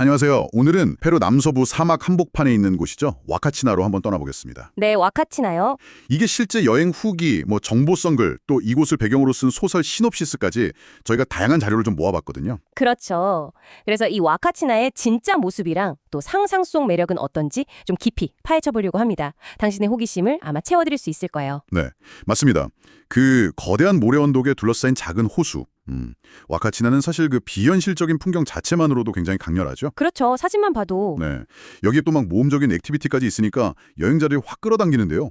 안녕하세요. 오늘은 페루 남서부 사막 한복판에 있는 곳이죠. 와카치나로 한번 떠나보겠습니다. 네, 와카치나요? 이게 실제 여행 후기, 정보성 글, 또 이곳을 배경으로 쓴 소설 시놉시스까지 저희가 다양한 자료를 좀 모아봤거든요. 그렇죠. 그래서 이 와카치나의 진짜 모습이랑 또 상상 속 매력은 어떤지 좀 깊이 파헤쳐 보려고 합니다. 당신의 호기심을 아마 채워드릴 수 있을 거예요. 네, 맞습니다. 그 거대한 모래 언덕에 둘러싸인 작은 호수. 와카치나는 사실 그 비현실적인 풍경 자체만으로도 굉장히 강렬하죠. 그렇죠. 사진만 봐도. 네, 여기에 또 막 모험적인 액티비티까지 있으니까 여행자를 확 끌어당기는데요.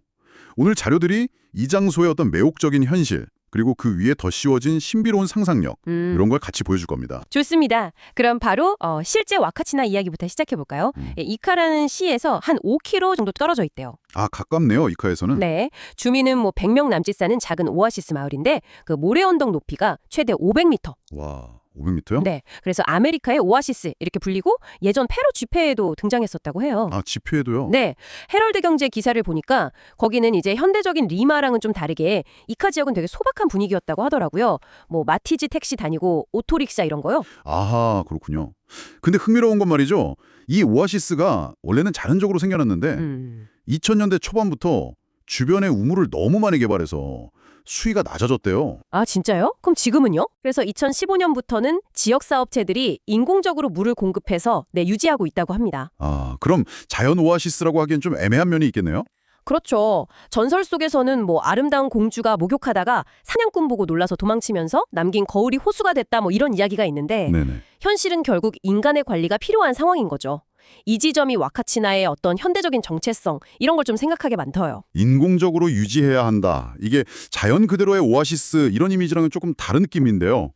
오늘 자료들이 이 장소의 어떤 매혹적인 현실, 그리고 그 위에 더 씌워진 신비로운 상상력, 이런 걸 같이 보여줄 겁니다. 좋습니다. 그럼 바로 실제 와카치나 이야기부터 시작해 볼까요? 이카라는 시에서 한 5km 정도 떨어져 있대요. 아, 가깝네요, 이카에서는. 네, 주민은 100명 남짓 사는 작은 오아시스 마을인데 그 모래 언덕 높이가 최대 500m. 와, 500m요? 네, 그래서 아메리카의 오아시스 이렇게 불리고 예전 페루 쥐페에도 등장했었다고 해요. 아, 지표에도요? 네, 헤럴드 경제 기사를 보니까 거기는 이제 현대적인 리마랑은 좀 다르게 이카 지역은 되게 소박한 분위기였다고 하더라고요. 마티즈 택시 다니고 오토릭사 이런 거요. 아하, 그렇군요. 근데 흥미로운 건 말이죠. 이 오아시스가 원래는 자연적으로 생겨났는데 2000년대 초반부터 주변에 우물을 너무 많이 개발해서 수위가 낮아졌대요. 아, 진짜요? 그럼 지금은요? 그래서 2015년부터는 지역 사업체들이 인공적으로 물을 공급해서 유지하고 있다고 합니다. 아, 그럼 자연 오아시스라고 하기엔 좀 애매한 면이 있겠네요? 그렇죠. 전설 속에서는 아름다운 공주가 목욕하다가 사냥꾼 보고 놀라서 도망치면서 남긴 거울이 호수가 됐다 이런 이야기가 있는데 네네. 현실은 결국 인간의 관리가 필요한 상황인 거죠. 이 지점이 와카치나의 어떤 현대적인 정체성 이런 걸 좀 생각하게 만들어요. 인공적으로 유지해야 한다. 이게 자연 그대로의 오아시스 이런 이미지랑은 조금 다른 느낌인데요.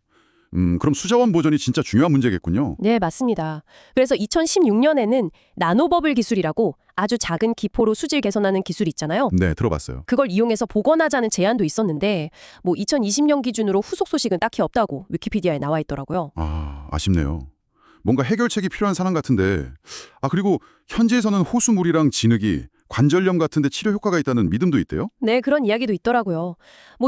그럼 수자원 보존이 진짜 중요한 문제겠군요. 네, 맞습니다. 그래서 2016년에는 나노버블 기술이라고 아주 작은 기포로 수질 개선하는 기술이 있잖아요. 네, 들어봤어요. 그걸 이용해서 복원하자는 제안도 있었는데 2020년 기준으로 후속 소식은 딱히 없다고 위키피디아에 나와 있더라고요. 아, 아쉽네요. 뭔가 해결책이 필요한 상황 같은데. 아, 그리고 현지에서는 호수물이랑 진흙이 관절염 같은 데 치료 효과가 있다는 믿음도 있대요? 네, 그런 이야기도 있더라고요.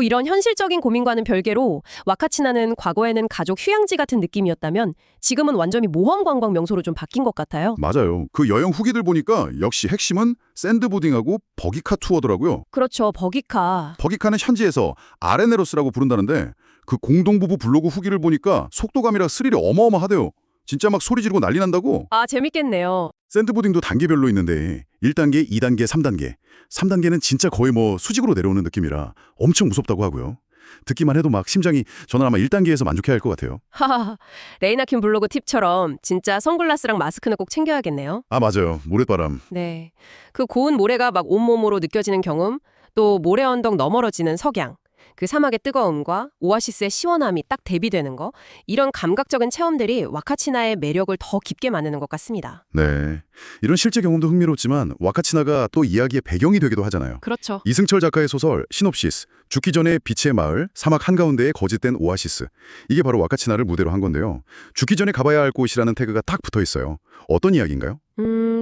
이런 현실적인 고민과는 별개로 와카치나는 과거에는 가족 휴양지 같은 느낌이었다면 지금은 완전히 모험 관광 명소로 좀 바뀐 것 같아요. 맞아요. 그 여행 후기들 보니까 역시 핵심은 샌드보딩하고 버기카 투어더라고요. 그렇죠, 버기카. 버기카는 현지에서 아레네로스라고 부른다는데 그 공동부부 블로그 후기를 보니까 속도감이랑 스릴이 어마어마하대요. 진짜 막 소리 지르고 난리 난다고. 아, 재밌겠네요. 샌드보딩도 단계별로 있는데 1단계, 2단계, 3단계. 3단계는 진짜 거의 수직으로 내려오는 느낌이라 엄청 무섭다고 하고요. 듣기만 해도 막 심장이 저는 아마 1단계에서 만족해야 할 것 같아요. 하하하. 레이나킴 블로그 팁처럼 진짜 선글라스랑 마스크는 꼭 챙겨야겠네요. 아, 맞아요. 모래바람. 네. 그 고운 모래가 막 온몸으로 느껴지는 경험, 또 모래 언덕 너머러지는 석양, 그 사막의 뜨거움과 오아시스의 시원함이 딱 대비되는 거, 이런 감각적인 체험들이 와카치나의 매력을 더 깊게 만드는 것 같습니다. 네. 이런 실제 경험도 흥미롭지만 와카치나가 또 이야기의 배경이 되기도 하잖아요. 그렇죠. 이승철 작가의 소설 시놉시스, 죽기 전에 빛의 마을, 사막 한가운데에 거짓된 오아시스. 이게 바로 와카치나를 무대로 한 건데요. 죽기 전에 가봐야 할 곳이라는 태그가 딱 붙어 있어요. 어떤 이야기인가요?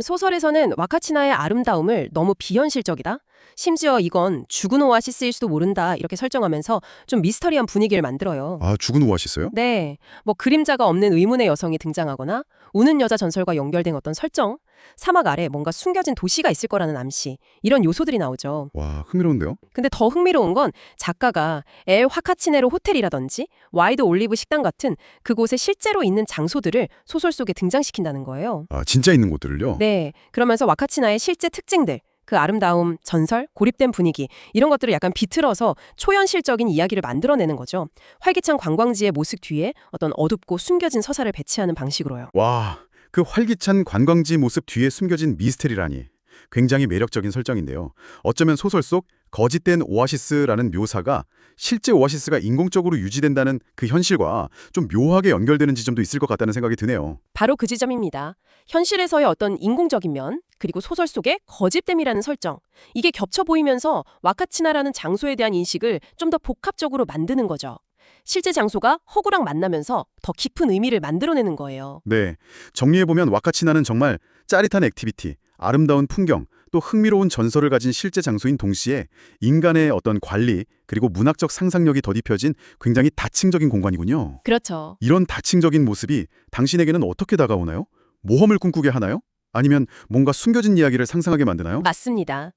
소설에서는 와카치나의 아름다움을 너무 비현실적이다? 심지어 이건 죽은 오아시스일 수도 모른다 이렇게 설정하면서 좀 미스터리한 분위기를 만들어요. 아, 죽은 오아시스요? 네, 그림자가 없는 의문의 여성이 등장하거나 우는 여자 전설과 연결된 어떤 설정, 사막 아래 뭔가 숨겨진 도시가 있을 거라는 암시, 이런 요소들이 나오죠. 와, 흥미로운데요? 근데 더 흥미로운 건 작가가 엘 화카치네로 호텔이라든지 와이드 올리브 식당 같은 그곳에 실제로 있는 장소들을 소설 속에 등장시킨다는 거예요. 아, 진짜 있는 곳들을요? 네, 그러면서 와카치나의 실제 특징들, 그 아름다움, 전설, 고립된 분위기 이런 것들을 약간 비틀어서 초현실적인 이야기를 만들어내는 거죠. 활기찬 관광지의 모습 뒤에 어떤 어둡고 숨겨진 서사를 배치하는 방식으로요. 와, 그 활기찬 관광지 모습 뒤에 숨겨진 미스테리라니. 굉장히 매력적인 설정인데요. 어쩌면 소설 속 거짓된 오아시스라는 묘사가 실제 오아시스가 인공적으로 유지된다는 그 현실과 좀 묘하게 연결되는 지점도 있을 것 같다는 생각이 드네요. 바로 그 지점입니다. 현실에서의 어떤 인공적인 면, 그리고 소설 속의 거짓됨이라는 설정. 이게 겹쳐 보이면서 와카치나라는 장소에 대한 인식을 좀 더 복합적으로 만드는 거죠. 실제 장소가 허구랑 만나면서 더 깊은 의미를 만들어내는 거예요. 네, 정리해보면 와카치나는 정말 짜릿한 액티비티, 아름다운 풍경, 또 흥미로운 전설을 가진 실제 장소인 동시에 인간의 어떤 관리, 그리고 문학적 상상력이 더딥혀진 굉장히 다층적인 공간이군요. 그렇죠. 이런 다층적인 모습이 당신에게는 어떻게 다가오나요? 모험을 꿈꾸게 하나요? 아니면 뭔가 숨겨진 이야기를 상상하게 만드나요? 맞습니다.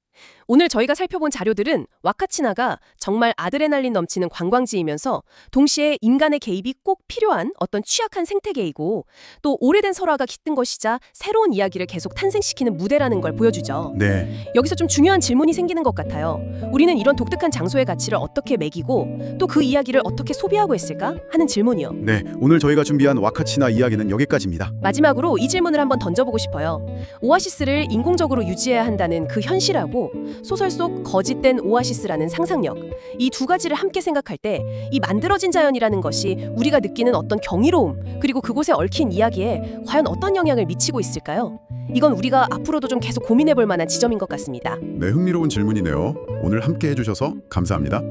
오늘 저희가 살펴본 자료들은 와카치나가 정말 아드레날린 넘치는 관광지이면서 동시에 인간의 개입이 꼭 필요한 어떤 취약한 생태계이고 또 오래된 설화가 깃든 것이자 새로운 이야기를 계속 탄생시키는 무대라는 걸 보여주죠. 네. 여기서 좀 중요한 질문이 생기는 것 같아요. 우리는 이런 독특한 장소의 가치를 어떻게 매기고 또 그 이야기를 어떻게 소비하고 있을까 하는 질문이요. 네, 오늘 저희가 준비한 와카치나 이야기는 여기까지입니다. 마지막으로 이 질문을 한번 던져보고 싶어요. 오아시스를 인공적으로 유지해야 한다는 그 현실하고 소설 속 거짓된 오아시스라는 상상력, 이 두 가지를 함께 생각할 때 이 만들어진 자연이라는 것이 우리가 느끼는 어떤 경이로움 그리고 그곳에 얽힌 이야기에 과연 어떤 영향을 미치고 있을까요? 이건 우리가 앞으로도 좀 계속 고민해볼 만한 지점인 것 같습니다. 네, 흥미로운 질문이네요. 오늘 함께 해주셔서 감사합니다.